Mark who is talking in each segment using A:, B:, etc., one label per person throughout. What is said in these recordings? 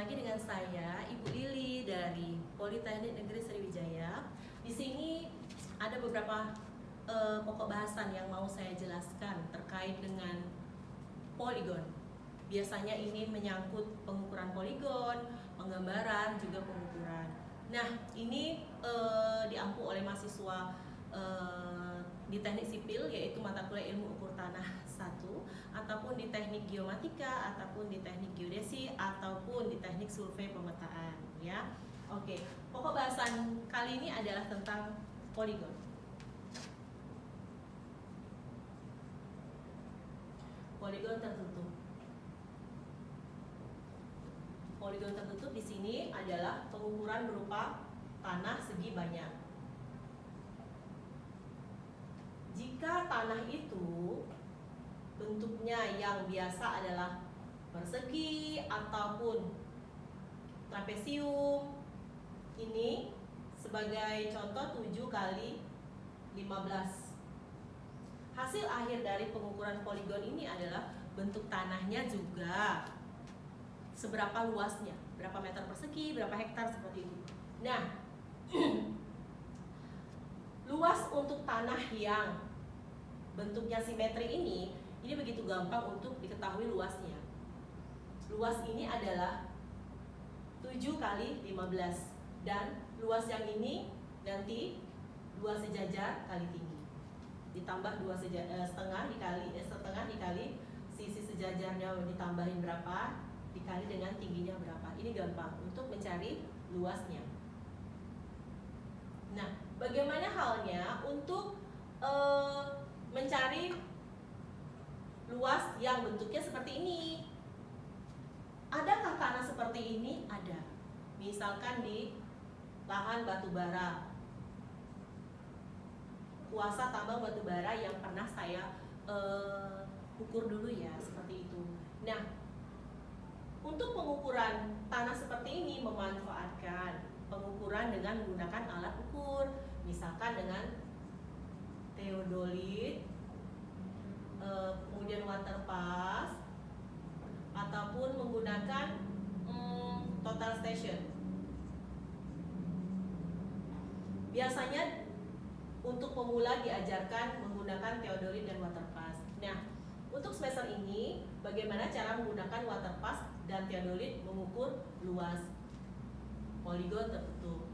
A: lagi dengan saya, Ibu Lili dari Politeknik Negeri Sriwijaya. Di sini ada beberapa pokok bahasan yang mau saya jelaskan terkait dengan poligon. Biasanya ini menyangkut pengukuran poligon, penggambaran, juga pengukuran. Nah, ini diampu oleh mahasiswa di teknik sipil, yaitu mata kuliah ilmu ukur tanah 1, ataupun di teknik geomatika, ataupun di teknik geodesi, ataupun di teknik survei pemetaan, ya. Oke, pokok bahasan kali ini adalah tentang poligon. Poligon tertutup. Poligon tertutup di sini adalah pengukuran berupa tanah segi banyak. Jika tanah itu bentuknya yang biasa adalah persegi ataupun trapesium, ini sebagai contoh 7 kali 15. Hasil akhir dari pengukuran poligon ini adalah bentuk tanahnya juga seberapa luasnya, berapa meter persegi, berapa hektar, seperti itu. Nah, luas untuk tanah yang bentuknya simetri ini begitu gampang untuk diketahui luasnya. Luas ini adalah 7 kali 15, dan luas yang ini nanti 2 sejajar kali tinggi, ditambah 2 setengah dikali sisi sejajarnya ditambahin berapa, dikali dengan tingginya berapa. Ini gampang untuk mencari luasnya. Nah, bagaimana halnya untuk mencari luas yang bentuknya seperti ini? Adakah tanah seperti ini? Ada. Misalkan di lahan batubara, kuasa tambang batubara yang pernah saya ukur dulu ya, seperti itu. Nah, untuk pengukuran tanah seperti ini memanfaatkan pengukuran dengan menggunakan alat ukur, misalkan dengan theodolit, kemudian water pass, ataupun menggunakan total station. Biasanya untuk pemula diajarkan menggunakan theodolit dan water pass. Nah, untuk semester ini bagaimana cara menggunakan water pass dan theodolit mengukur luas poligon tertutup.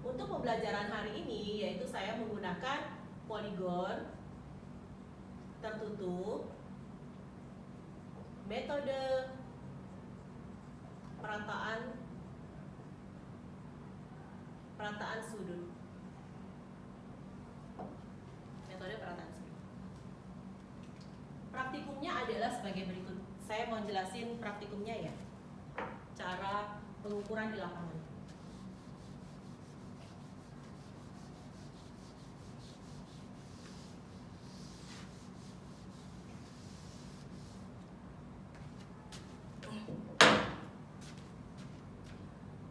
A: Untuk pembelajaran hari ini yaitu saya menggunakan poligon tertutup, metode perataan sudut. Metode perataan sudut. Praktikumnya adalah sebagai berikut. Saya mau jelasin praktikumnya ya, cara pengukuran di lapangan.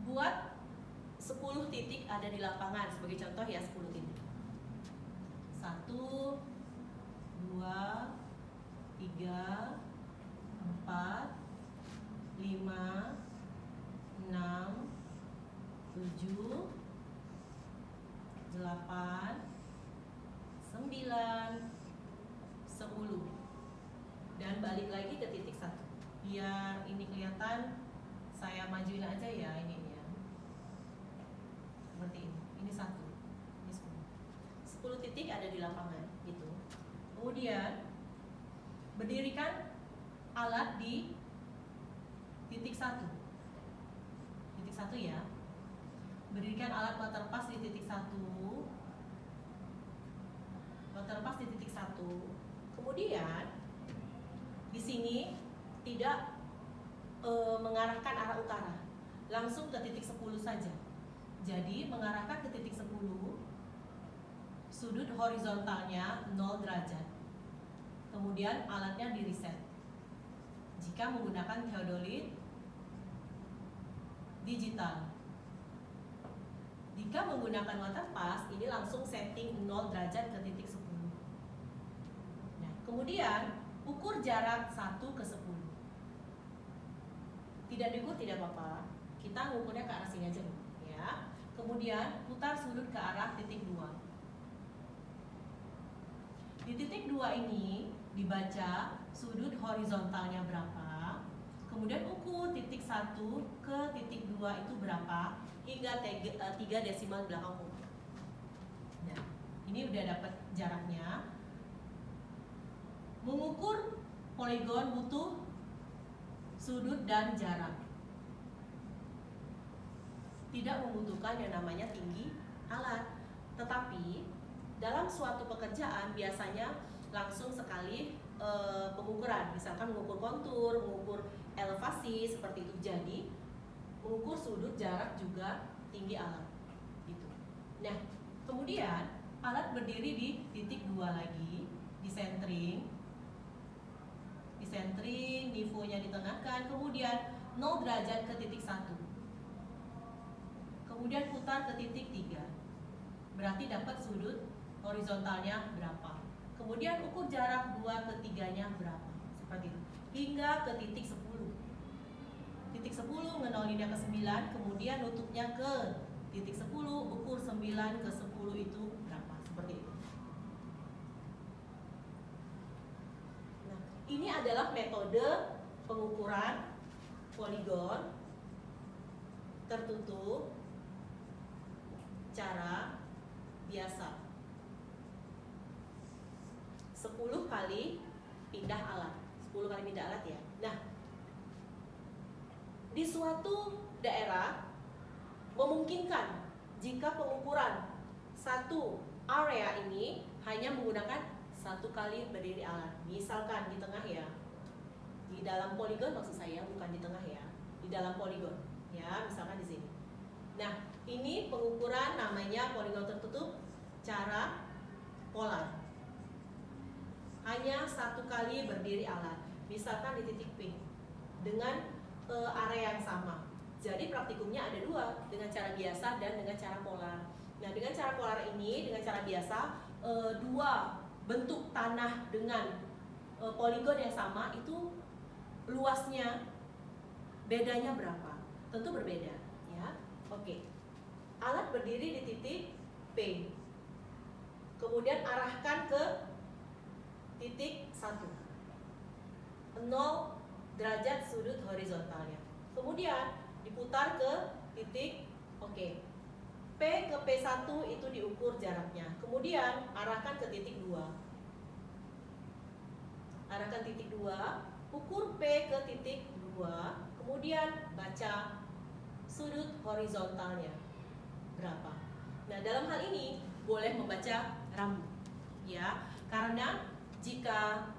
A: Buat 10 titik ada di lapangan, sebagai contoh ya, 10 titik. 1, 2, 3, 4, 5, 6, 7, 8, 9, 10. Dan balik lagi ke titik 1. Biar ini kelihatan, saya majuin aja ya ininya. Seperti ini. Ini 1. Ini 10. 10 titik ada di lapangan gitu. Kemudian berdirikan alat di titik 1. Titik 1 ya. Berdirikan alat water pass di titik 1. Water pass di titik 1. Kemudian di sini tidak mengarahkan arah utara, langsung ke titik 10 saja. Jadi mengarahkan ke titik 10, sudut horizontalnya 0 derajat. Kemudian alatnya di reset. Jika menggunakan theodolit digital. Jika menggunakan water pass, ini langsung setting 0 derajat ke titik 10. Nah, kemudian ukur jarak 1 ke 10. Tidak diukur tidak apa-apa, kita ngukurnya ke arah sini aja dulu, ya. Kemudian putar sudut ke arah titik 2. Di titik 2 ini dibaca sudut horizontalnya berapa, kemudian ukur titik 1 ke titik 2 itu berapa, hingga 3 desimal belakang koma. Nah, ini udah dapat jaraknya. Mengukur poligon butuh sudut dan jarak. Tidak membutuhkan yang namanya tinggi alat. Tetapi dalam suatu pekerjaan biasanya langsung sekali pengukuran. Misalkan mengukur kontur, mengukur elevasi seperti itu. Jadi mengukur sudut, jarak, juga tinggi alat. Gitu. Nah, kemudian alat berdiri di titik 2 lagi, disentring, nivonya ditengahkan, kemudian 0 derajat ke titik 1. Kemudian putar ke titik 3. Berarti dapat sudut horizontalnya berapa. Kemudian ukur jarak 2 ke 3-nya berapa. Seperti itu. Hingga ke titik 10. Titik 10 ngenolinnya ke 9, kemudian nutupnya ke titik 10, ukur 9 ke 10 itu berapa. Seperti itu. Ini adalah metode pengukuran poligon tertutup cara biasa. 10 kali pindah alat. 10 kali pindah alat ya. Nah, di suatu daerah memungkinkan jika pengukuran satu area ini hanya menggunakan 1 kali berdiri alat. Misalkan di tengah ya, di dalam poligon maksud saya, bukan di tengah ya, di dalam poligon ya, misalkan di sini. Nah, ini pengukuran namanya poligon tertutup cara polar. Hanya 1 kali berdiri alat. Misalkan di titik P dengan area yang sama. Jadi praktikumnya ada 2, dengan cara biasa dan dengan cara polar. Nah, dengan cara polar ini, dengan cara biasa, 2 bentuk tanah dengan poligon yang sama itu luasnya bedanya berapa? Tentu berbeda, ya. Oke. Alat berdiri di titik P. Kemudian arahkan ke titik 1. 0 derajat sudut horizontalnya. Kemudian diputar ke titik P ke P1 itu diukur jaraknya. Kemudian arahkan ke titik 2. Arahkan titik 2, ukur P ke titik 2, kemudian baca sudut horizontalnya berapa. Nah, dalam hal ini boleh membaca rambu ya. Karena jika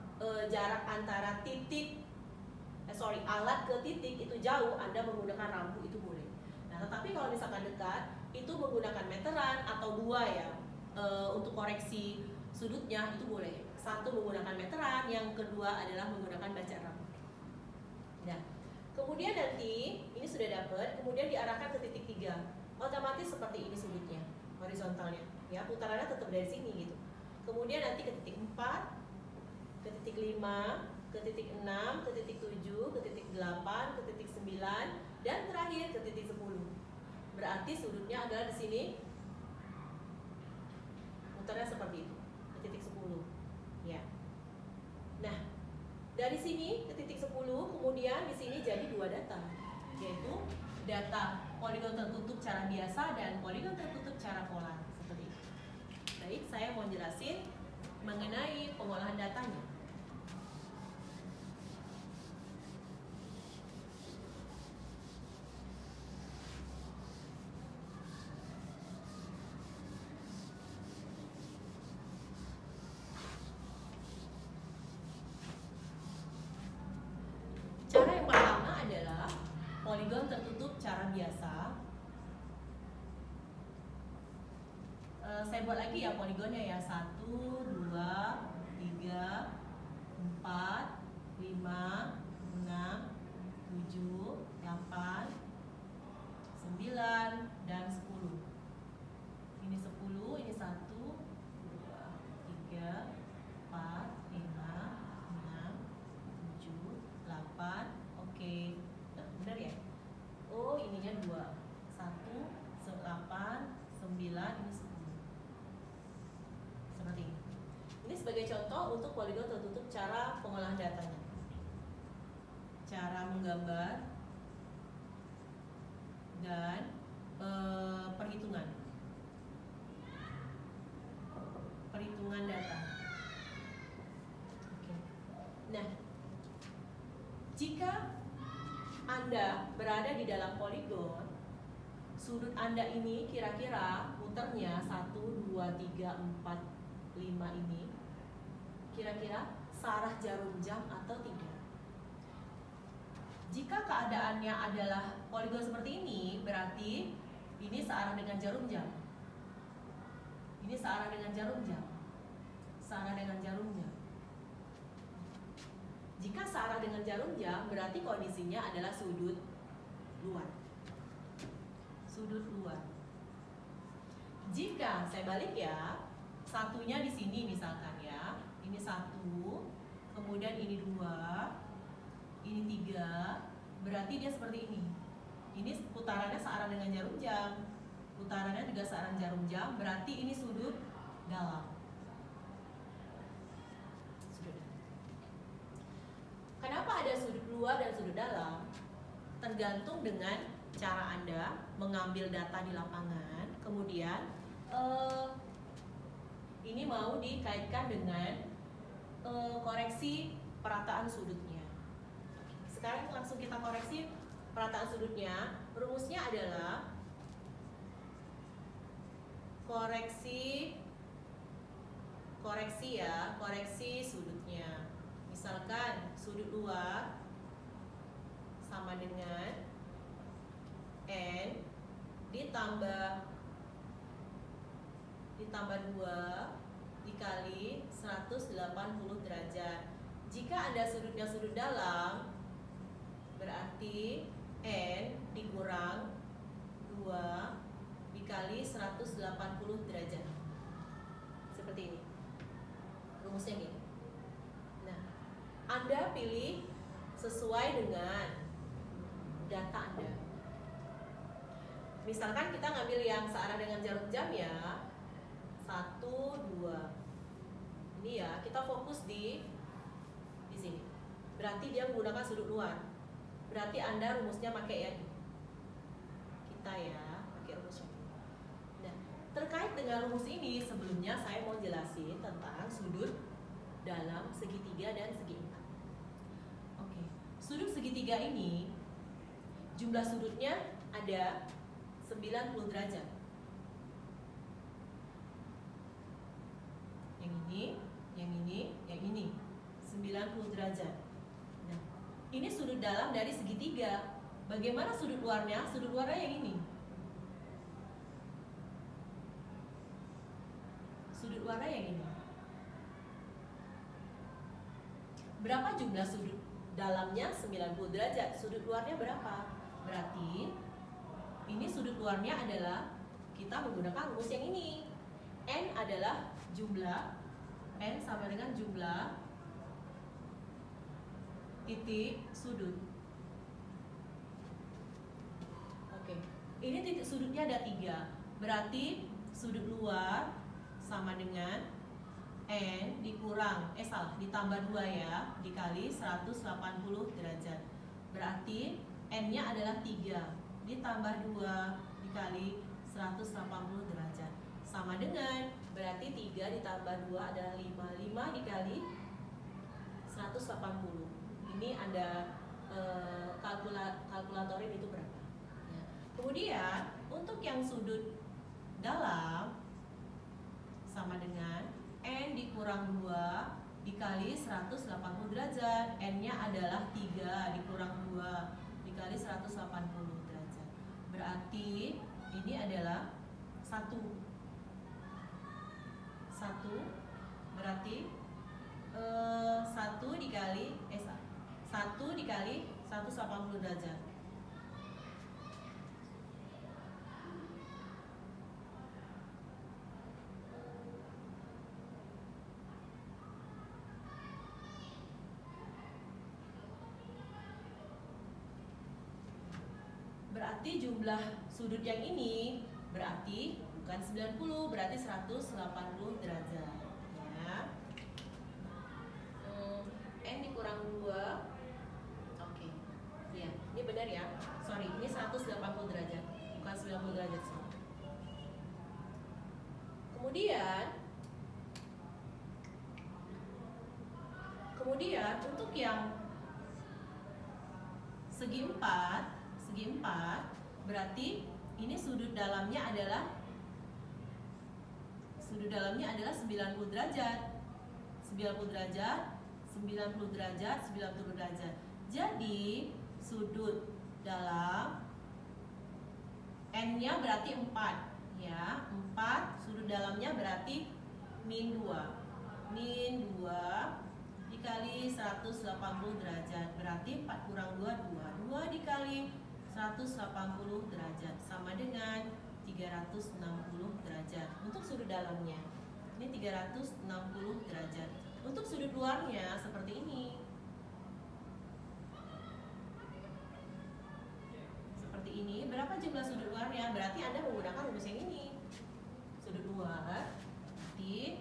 A: jarak antara alat ke titik itu jauh, Anda menggunakan rambu itu boleh. Nah, tetapi kalau misalkan dekat itu menggunakan meteran atau 2 ya, untuk koreksi sudutnya itu boleh. 1 menggunakan meteran, yang kedua adalah menggunakan baca rambu. Nah, kemudian nanti ini sudah dapat, kemudian diarahkan ke titik 3. Otomatis seperti ini sudutnya, horizontalnya ya, putarannya tetap dari sini gitu. Kemudian nanti ke titik 4, ke titik 5, ke titik 6, ke titik 7, ke titik 8, ke titik 9, dan terakhir ke titik 10. Berarti sudutnya adalah di sini, putarnya seperti itu, ke titik 10 ya. Nah, dari sini ke titik 10, kemudian di sini jadi 2 data, yaitu data poligon tertutup cara biasa dan poligon tertutup cara polar, seperti itu. Baik, saya mau jelasin mengenai pengolahan datanya. Cara yang pertama adalah poligon tertutup cara biasa. Saya buat lagi ya poligonnya ya, 1, 2, 3, 4, 5, 6, 7, 8, 9, dan 10. Ini 10, ini 1, 2, 3, 4, 5, 6, 7, 8. Oke, benar ya. ini 10. Seperti ini. Ini sebagai contoh untuk poligon tertutup cara pengolahan datanya. Cara menggambar dan perhitungan data. Oke. Nah, jika Anda berada di dalam poligon, sudut Anda ini kira-kira muternya 1, 2, 3, 4, 5 ini kira-kira searah jarum jam atau tidak. Jika keadaannya adalah poligon seperti ini, berarti ini searah dengan jarum jam. Ini searah dengan jarum jam. Searah dengan jarum jam. Jika searah dengan jarum jam, berarti kondisinya adalah sudut luar. Sudut luar. Jika saya balik ya, satunya di sini misalkan ya, ini 1, kemudian ini 2, ini 3, berarti dia seperti ini. Ini putarannya searah dengan jarum jam. Putarannya juga searah jarum jam, berarti ini sudut dalam. Kenapa ada sudut luar dan sudut dalam? Tergantung dengan cara Anda mengambil data di lapangan, kemudian ini mau dikaitkan dengan koreksi perataan sudutnya. Sekarang langsung kita koreksi perataan sudutnya. Rumusnya adalah koreksi sudutnya. Misalkan sudut luar sama dengan N ditambah 2 dikali 180 derajat. Jika Anda sudutnya sudut dalam, berarti N dikurang 2 dikali 180 derajat. Seperti ini. Rumusnya gini. Nah, Anda pilih sesuai dengan data Anda. Misalkan kita ngambil yang searah dengan jarum jam ya. 1, 2. Ini ya, kita fokus di sini. Berarti dia menggunakan sudut luar. Berarti Anda rumusnya pakai ya. Kita ya, pakai rumusnya. Nah, terkait dengan rumus ini, sebelumnya saya mau jelasin tentang sudut dalam segitiga dan segi empat. Oke, sudut segitiga ini jumlah sudutnya ada 90 derajat. Yang ini, yang ini 90 derajat. Nah, ini sudut dalam dari segitiga. Bagaimana sudut luarnya? Sudut luarnya yang ini. Sudut luarnya yang ini. Berapa jumlah sudut dalamnya? 90 derajat. Sudut luarnya berapa? Berarti ini sudut luarnya adalah, kita menggunakan rumus yang ini. N adalah jumlah, N sama dengan jumlah titik sudut. Oke, ini titik sudutnya ada 3. Berarti sudut luar sama dengan N dikurang, ditambah 2 ya, dikali 180 derajat. Berarti N-nya adalah 3 ditambah 2 dikali 180 derajat. Sama dengan, berarti 3 ditambah 2 adalah 5. 5 dikali 180. Ini ada kalkulatorin itu berapa. Nah, kemudian untuk yang sudut dalam sama dengan N dikurang 2 dikali 180 derajat. N-nya adalah 3 dikurang 2 dikali 180 derajat. Berarti ini adalah 1. Berarti 1 dikali 180 derajat. Berarti jumlah sudut yang ini berarti bukan 90, berarti 180 derajat ya. N dikurang 2. Oke. Ya, ini benar ya. Sorry, ini 180 derajat, bukan 90 derajat sih. Kemudian untuk yang segi 4 berarti ini sudut dalamnya adalah 90 derajat. 90 derajat, 90 derajat, 90 derajat. Jadi sudut dalam N-nya berarti 4 ya. 4 sudut dalamnya berarti min 2. Min 2 dikali 180 derajat, berarti 4 kurang 2, 2 dikali 180 derajat sama dengan 360 derajat untuk sudut dalamnya. Ini 360 derajat. Untuk sudut luarnya seperti ini. Seperti ini. Berapa jumlah sudut luarnya? Berarti Anda menggunakan rumus yang ini. Sudut luar di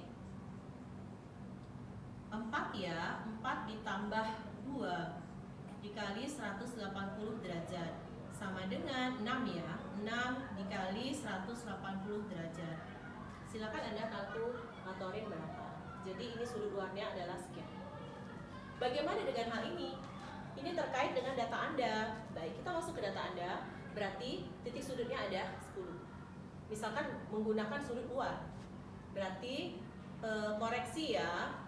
A: 4 ya, 4 ditambah 2 dikali 180 derajat sama dengan 6 ya, 6 dikali 180 derajat. Silakan Anda kalkulatorin berapa. Jadi ini sudut luarnya adalah sekian. Bagaimana dengan hal ini? Ini terkait dengan data Anda. Baik, kita masuk ke data Anda. Berarti titik sudutnya ada 10. Misalkan menggunakan sudut luar. Berarti koreksi ya.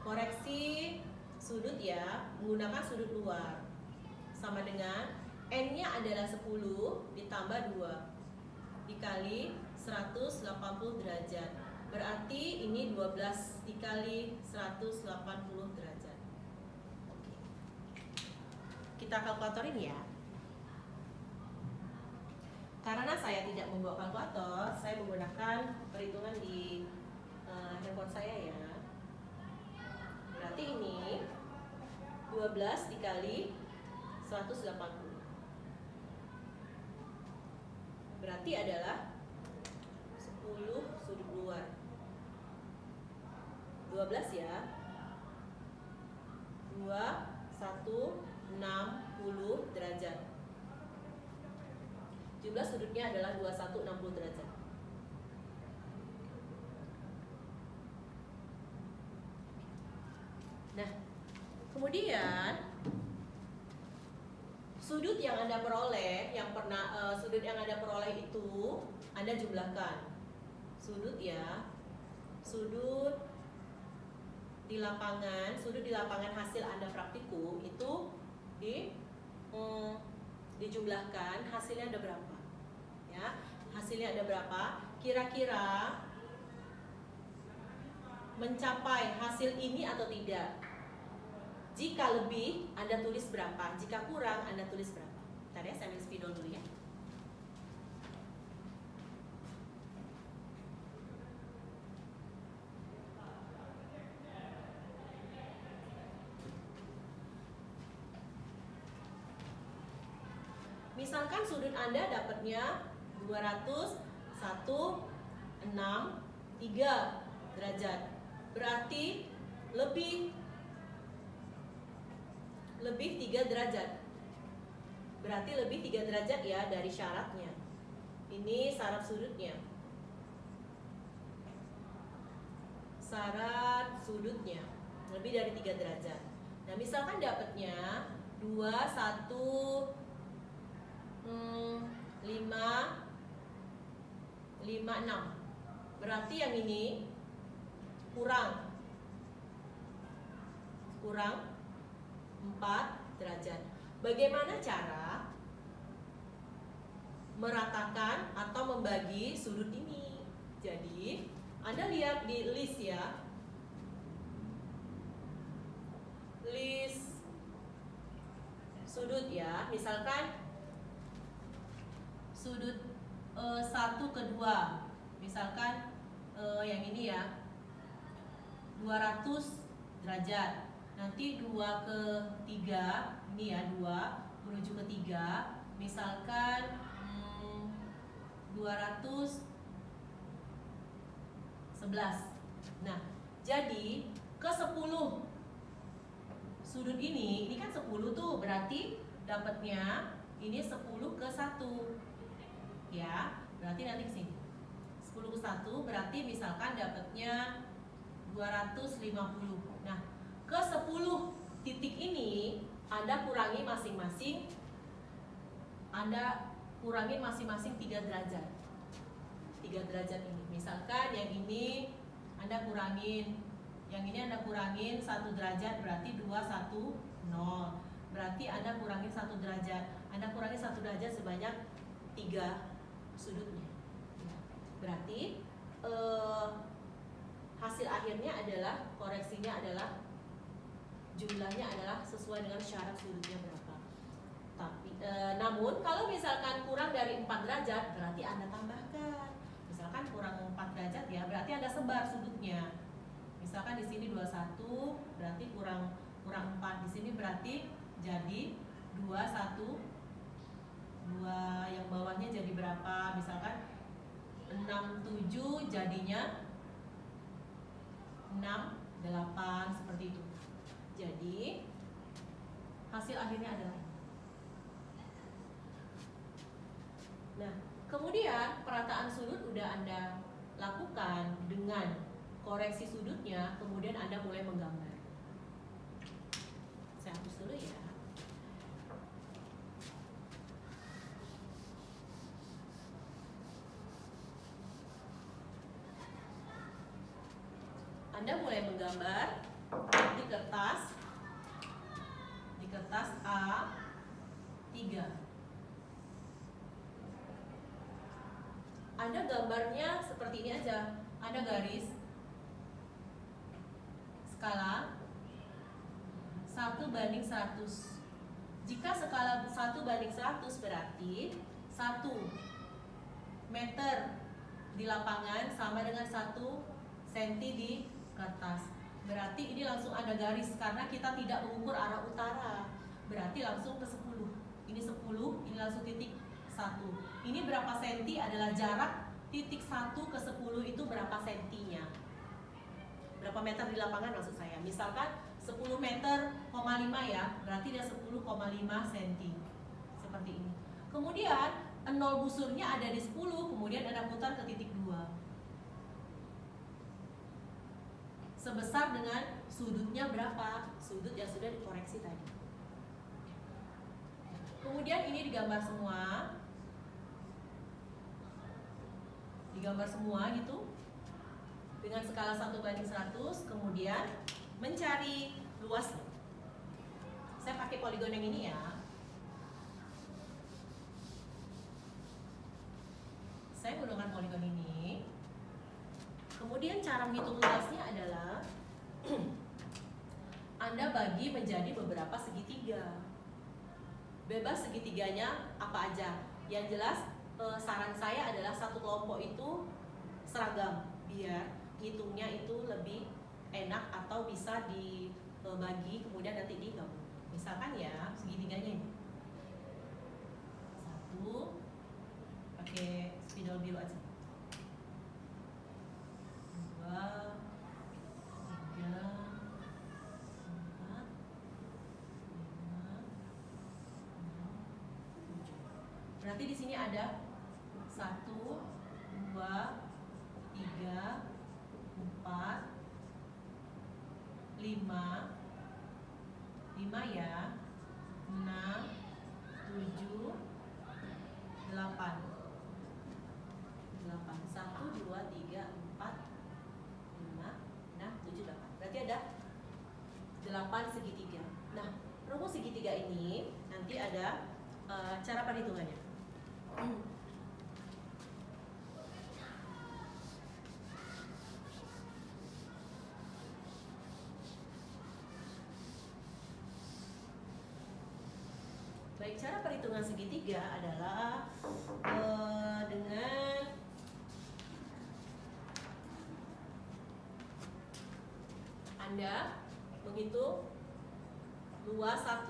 A: Koreksi sudut ya, menggunakan sudut luar sama dengan N-nya adalah 10 ditambah 2 dikali 180 derajat. Berarti ini 12 dikali 180 derajat. Oke. Kita kalkulatorin ya. Karena saya tidak membawa kalkulator, saya menggunakan perhitungan di handphone saya ya. Berarti ini 12 dikali 180. Berarti adalah 10 sudut luar. 12 ya. 2, 1, 60 derajat. Jumlah sudutnya adalah 2160 derajat. Nah, kemudian sudut yang Anda peroleh, sudut yang Anda peroleh itu Anda jumlahkan. Sudut ya. Sudut di lapangan hasil Anda praktikum itu dijumlahkan, hasilnya ada berapa? Ya, hasilnya ada berapa? Kira-kira mencapai hasil ini atau tidak? Jika lebih, Anda tulis berapa? Jika kurang, Anda tulis berapa? Bentar ya, saya ambil spidol dulu ya. Misalkan sudut Anda dapatnya 201,63 derajat. Berarti lebih 3 derajat. Berarti lebih 3 derajat ya dari syaratnya. Ini syarat sudutnya. Syarat sudutnya lebih dari 3 derajat. Nah, misalkan dapatnya 2,156. Berarti yang ini kurang 4 derajat. Bagaimana cara meratakan atau membagi sudut ini? Jadi, Anda lihat di list ya. List sudut ya. Misalkan sudut 1 ke 2. Misalkan yang ini ya. 200 derajat. Nanti 2 ke 3, ini ya 2 menuju ke 3. Misalkan 2 211. Nah, jadi ke 10 sudut ini kan 10 tuh, berarti dapatnya ini 10 ke 1. Ya, berarti nanti ke sini. 10 ke 1 berarti misalkan dapatnya 250. Nah, ke 10 titik ini Anda kurangi masing-masing 3 derajat. 3 derajat ini. Misalkan yang ini Anda kurangin, yang ini Anda kurangin 1 derajat, berarti 210. Berarti Anda kurangin 1 derajat. Anda kurangi 1 derajat sebanyak 3 sudutnya. Berarti hasil akhirnya adalah, koreksinya adalah, jumlahnya adalah sesuai dengan syarat sudutnya berapa. Tapi namun kalau misalkan kurang dari 4 derajat, berarti Anda tambahkan. Misalkan kurang 4 derajat ya, berarti Anda sebar sudutnya. Misalkan di sini 21, berarti kurang 4. Di sini berarti jadi 21, 2 yang bawahnya jadi berapa? Misalkan 67 jadinya 68, seperti itu. Jadi hasil akhirnya adalah ini. Nah, kemudian perataan sudut udah Anda lakukan dengan koreksi sudutnya, kemudian Anda mulai menggambar. Saya hapus dulu ya. Anda mulai menggambar di kertas A3. Anda gambarnya seperti ini aja. Anda garis skala 1:100. Jika skala 1:100 berarti 1 meter di lapangan sama dengan 1 cm di kertas. Berarti ini langsung ada garis karena kita tidak mengukur arah utara. Berarti langsung ke 10. Ini 10, ini langsung titik 1. Ini berapa senti adalah jarak titik 1 ke 10 itu berapa sentinya. Berapa meter di lapangan maksud saya. Misalkan 10 meter, 5 ya, berarti dia 10,5 cm. Seperti ini. Kemudian 0 busurnya ada di 10, kemudian Anda putar ke titik 2. Sebesar dengan sudutnya berapa? Sudut yang sudah dikoreksi tadi. Kemudian ini digambar semua. Digambar semua gitu. Dengan skala 1:100, kemudian mencari luasnya. Saya pakai poligon yang ini ya. Saya menggunakan poligon ini. Kemudian cara menghitung luasnya adalah Anda bagi menjadi beberapa segitiga. Bebas segitiganya apa aja. Yang jelas saran saya adalah satu kelompok itu seragam, biar hitungnya itu lebih enak atau bisa dibagi kemudian nanti digabung. Misalkan ya segitiganya ini 1, pakai spidol biru aja. 2, 3, 4, 5, 6, 7. Berarti di sini ada 1, 2, 3, 4, 5 ya, 6, 7, 8. 1, 2, 3, 4, 5, 6, 7, 8. Berarti ada 8 segitiga. Nah, rumus segitiga ini nanti ada cara perhitungannya. Baik, cara perhitungan segitiga adalah dengan Anda menghitung luas 1.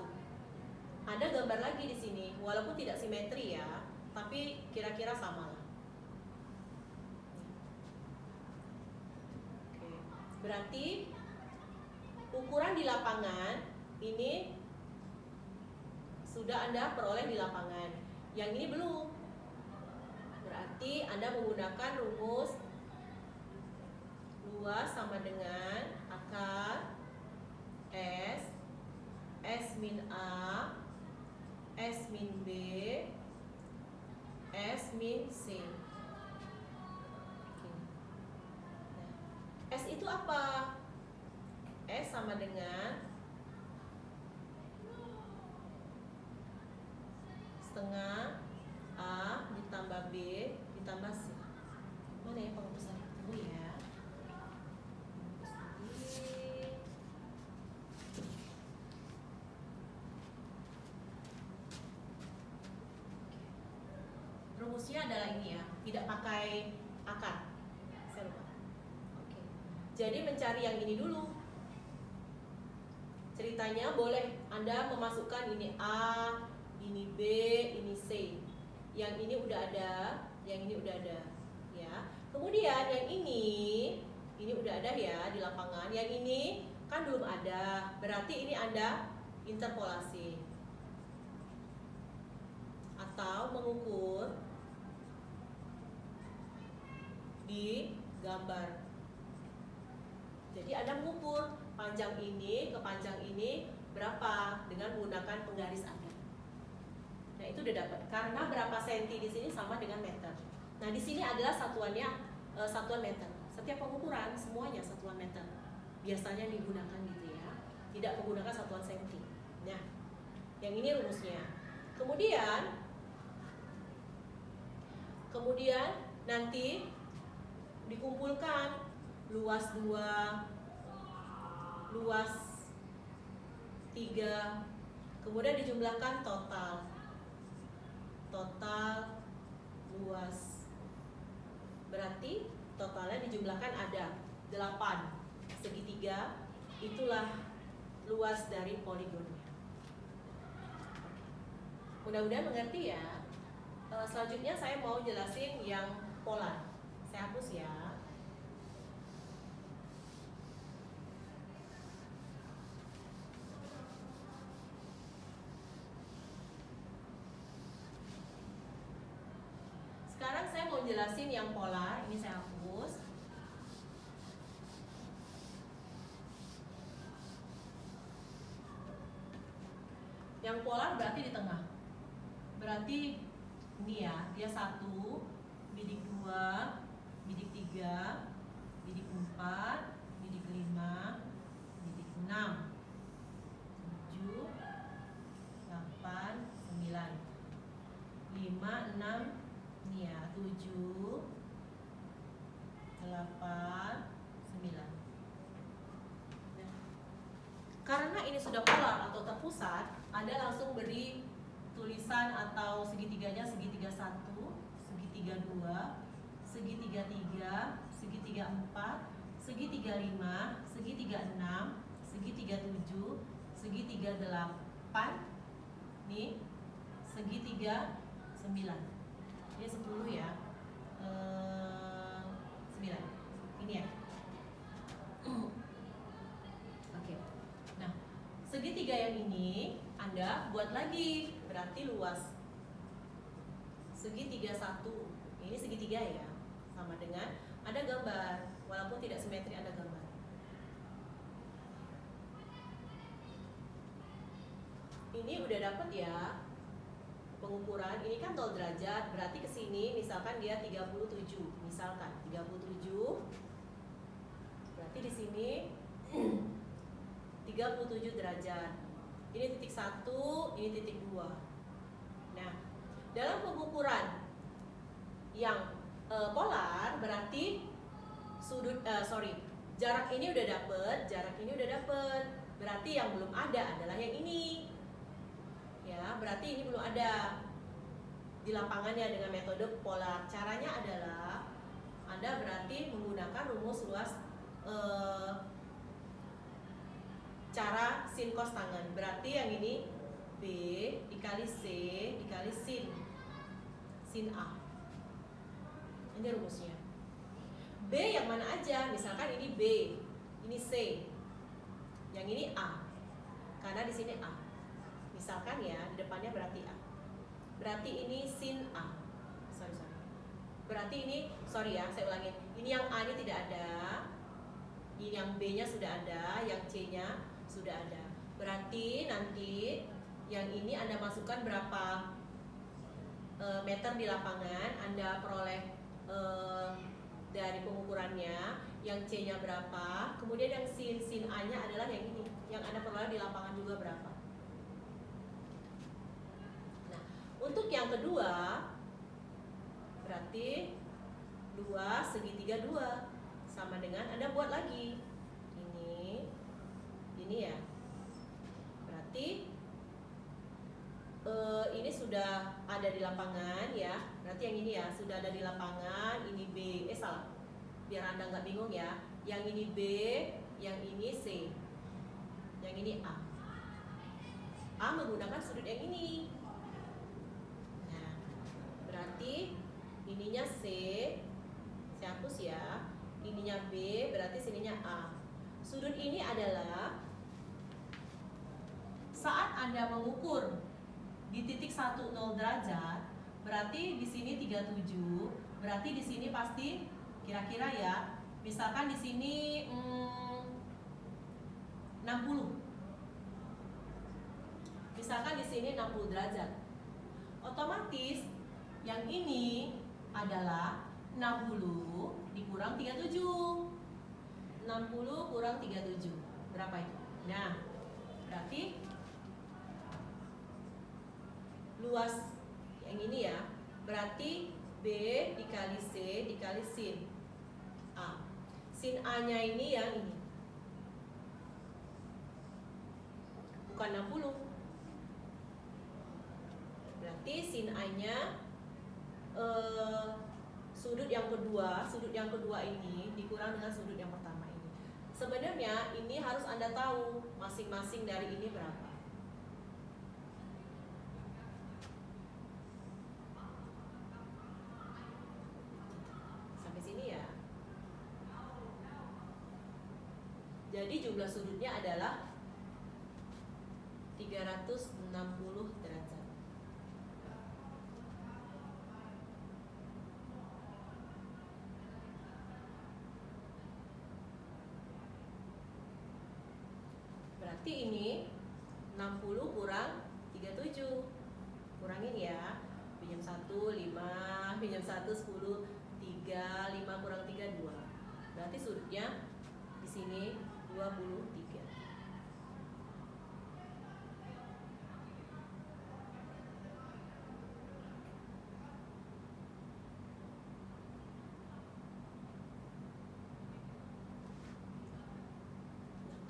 A: Anda gambar lagi di sini, walaupun tidak simetri ya, tapi kira-kira sama lah. Berarti ukuran di lapangan ini sudah Anda peroleh di lapangan. Yang ini belum. Berarti Anda menggunakan rumus luas sama dengan akar S min A, S min B, S min C. S itu apa? S sama dengan setengah A ditambah B ditambah C. Mana ya pengurusan itu ya? Rumusnya adalah ini ya, tidak pakai akar. Saya lupa. Oke. Jadi mencari yang ini dulu. Ceritanya boleh Anda memasukkan ini A, ini B, ini C. Yang ini udah ada, yang ini udah ada, ya. Kemudian yang ini udah ada ya di lapangan. Yang ini kan belum ada. Berarti ini Anda interpolasi atau mengukur di gambar. Jadi Anda mengukur panjang ini ke panjang ini berapa dengan menggunakan penggaris Anda. Nah, itu udah dapat. Karena berapa senti di sini sama dengan meter. Nah, di sini adalah satuannya satuan meter. Setiap pengukuran semuanya satuan meter. Biasanya digunakan gitu ya. Tidak menggunakan satuan senti. Nah, yang ini rumusnya. Kemudian nanti dikumpulkan luas 2, luas 3, kemudian dijumlahkan total luas. Berarti totalnya dijumlahkan ada 8 segitiga, itulah luas dari poligonnya. Mudah-mudahan mengerti ya. Selanjutnya saya mau jelasin yang polar. Saya hapus ya. Sekarang saya mau jelasin yang polar. Ini saya hapus. Yang polar berarti di tengah. Berarti ini ya, dia 1, bidik 2, bidik 3, bidik 4, bidik 5, bidik 6, 7, 8, 9, 5, 6, ini ya, 7, 8, 9. Karena ini sudah polar atau terpusat, Anda langsung beri tulisan atau segitiganya segitiga 1, segitiga 2, segitiga 3, segitiga 4, segitiga 5, segitiga 6, segitiga 7, segitiga 8, nih, segitiga 9. Ini 10 ya. 9. Ini ya. Oke. Nah, segitiga yang ini Anda buat lagi, berarti luas segitiga 1. Ini segitiga ya, sama dengan ada gambar, walaupun tidak simetri ada gambar. Ini udah dapat ya pengukuran. Ini kan 0 derajat, berarti ke sini misalkan dia 37, misalkan 37. Berarti di sini 37 derajat. Ini titik 1, ini titik 2. Nah, dalam pengukuran yang polar berarti jarak ini udah dapet, jarak ini udah dapet. Berarti yang belum ada adalah yang ini. Ya, berarti ini belum ada di lapangannya dengan metode polar. Caranya adalah Anda berarti menggunakan rumus luas cara sin cos tangen. Berarti yang ini B dikali C dikali sin A. Ini rumusnya. B yang mana aja? Misalkan ini B. ini C, yang ini A, karena di sini A. Misalkan ya, di depannya berarti A. Berarti ini sin A. Berarti ini, sorry ya, saya ulangin. Ini yang A ini tidak ada, ini yang B-nya sudah ada, yang C-nya sudah ada. Berarti nanti yang ini Anda masukkan berapa meter di lapangan, Anda peroleh dari pengukurannya, yang C-nya berapa, kemudian yang sin A-nya adalah yang ini, yang Anda peroleh di lapangan juga berapa. Nah, untuk yang kedua, berarti 2 segitiga 2 sama dengan Anda buat lagi ini ya. Berarti ini sudah ada di lapangan ya. Berarti yang ini ya sudah ada di lapangan. Ini B, salah. Biar Anda nggak bingung ya. Yang ini B, yang ini C, yang ini A. A menggunakan sudut yang ini. Nah, berarti ininya C, saya hapus ya. Ininya B, berarti sininya A. Sudut ini adalah saat Anda mengukur di titik 10 derajat, berarti di sini 37, berarti di sini pasti kira-kira ya, misalkan di sini 60. Misalkan di sini 60 derajat. Otomatis yang ini adalah 60 dikurang 37. 60 kurang 37. Berapa itu? Nah, berarti luas yang ini ya. Berarti B dikali C dikali sin A. Sin A-nya ini yang ini. Bukan 60. Berarti sin A-nya sudut yang kedua ini dikurang dengan sudut yang pertama ini. Sebenarnya ini harus Anda tahu masing-masing dari ini berapa. Sampai sini ya. Jadi jumlah sudutnya adalah 360 derajat. Berarti ini 60 kurang 37. Kurangin ya. Pinjam 1, 5, pinjam 1, 10, 3, 5 kurang 3, 2. Berarti sudutnya di sini 23.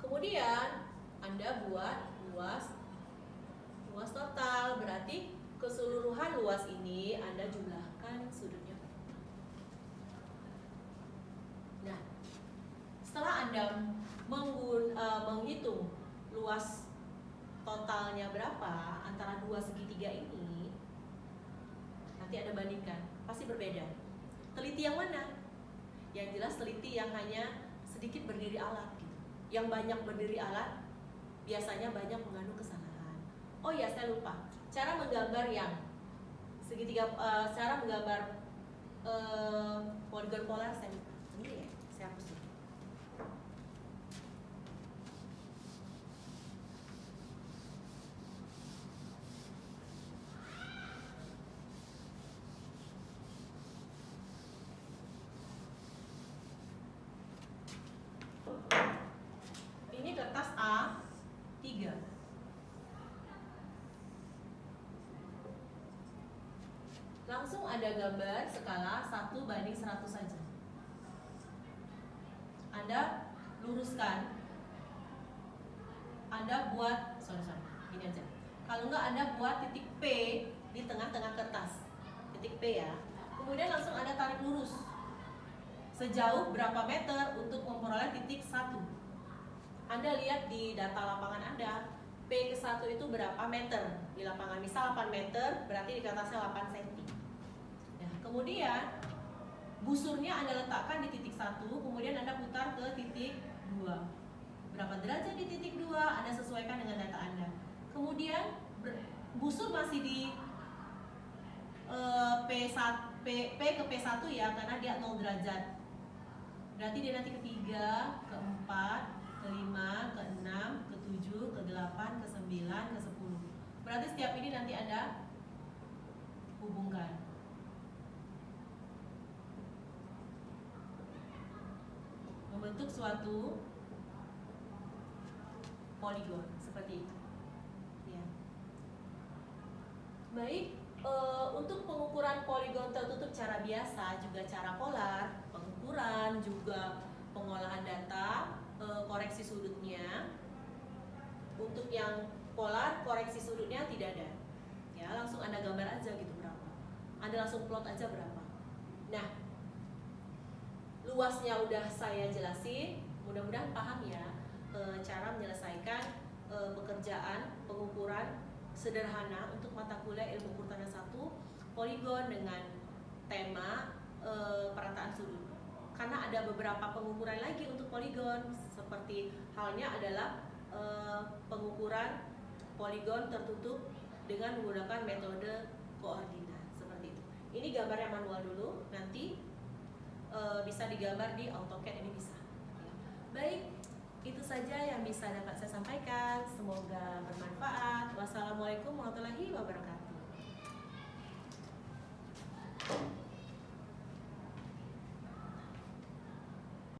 A: Kemudian Anda buat luas total, berarti keseluruhan luas ini Anda jumlahkan sudutnya. Nah, setelah Anda menghitung luas totalnya berapa antara dua segitiga ini, nanti Anda bandingkan, pasti berbeda. Teliti yang mana? Yang jelas teliti yang hanya sedikit berdiri alat gitu. Yang banyak berdiri alat biasanya banyak mengandung kesalahan. Oh ya, saya lupa. Cara menggambar yang segitiga, cara menggambar poligon polar saya lupa. Ini ya, saya hapus dulu. Ini kertas A3. Langsung ada gambar skala 1:100 saja. Anda luruskan. Anda buat, ini aja. Kalau enggak Anda buat titik P di tengah-tengah kertas. Titik P ya. Kemudian langsung Anda tarik lurus. Sejauh berapa meter untuk memperoleh titik 1. Anda lihat di data lapangan Anda, P ke 1 itu berapa meter di lapangan. Misal 8 meter, berarti di kertasnya 8 cm. Ya, kemudian busurnya Anda letakkan di titik 1, kemudian Anda putar ke titik 2. Berapa derajat di titik 2, Anda sesuaikan dengan data Anda. Kemudian busur masih di P ke P1 ya, karena dia 0 derajat. Berarti dia nanti ketiga, keempat, kelima, keenam, ketujuh, ke-8, ke-9, ke-10. Berarti setiap ini nanti Anda hubungkan. Membentuk suatu poligon seperti itu. Ya. Baik, untuk pengukuran poligon tertutup cara biasa, juga cara polar, pengukuran, juga pengolahan data, koreksi sudutnya. Untuk yang polar, koreksi sudutnya tidak ada. Ya, langsung Anda gambar aja gitu berapa. Anda langsung plot aja berapa. Nah, luasnya udah saya jelasin, mudah-mudahan paham ya cara menyelesaikan pekerjaan pengukuran sederhana untuk mata kuliah ilmu kehutanan 1 poligon dengan tema perataan sudut. Karena ada beberapa pengukuran lagi untuk poligon, seperti halnya adalah pengukuran poligon tertutup dengan menggunakan metode koordinat seperti itu. Ini gambarnya manual dulu, nanti bisa digambar di AutoCAD, ini bisa. Baik, itu saja yang bisa dapat saya sampaikan. Semoga bermanfaat. Wassalamualaikum warahmatullahi wabarakatuh.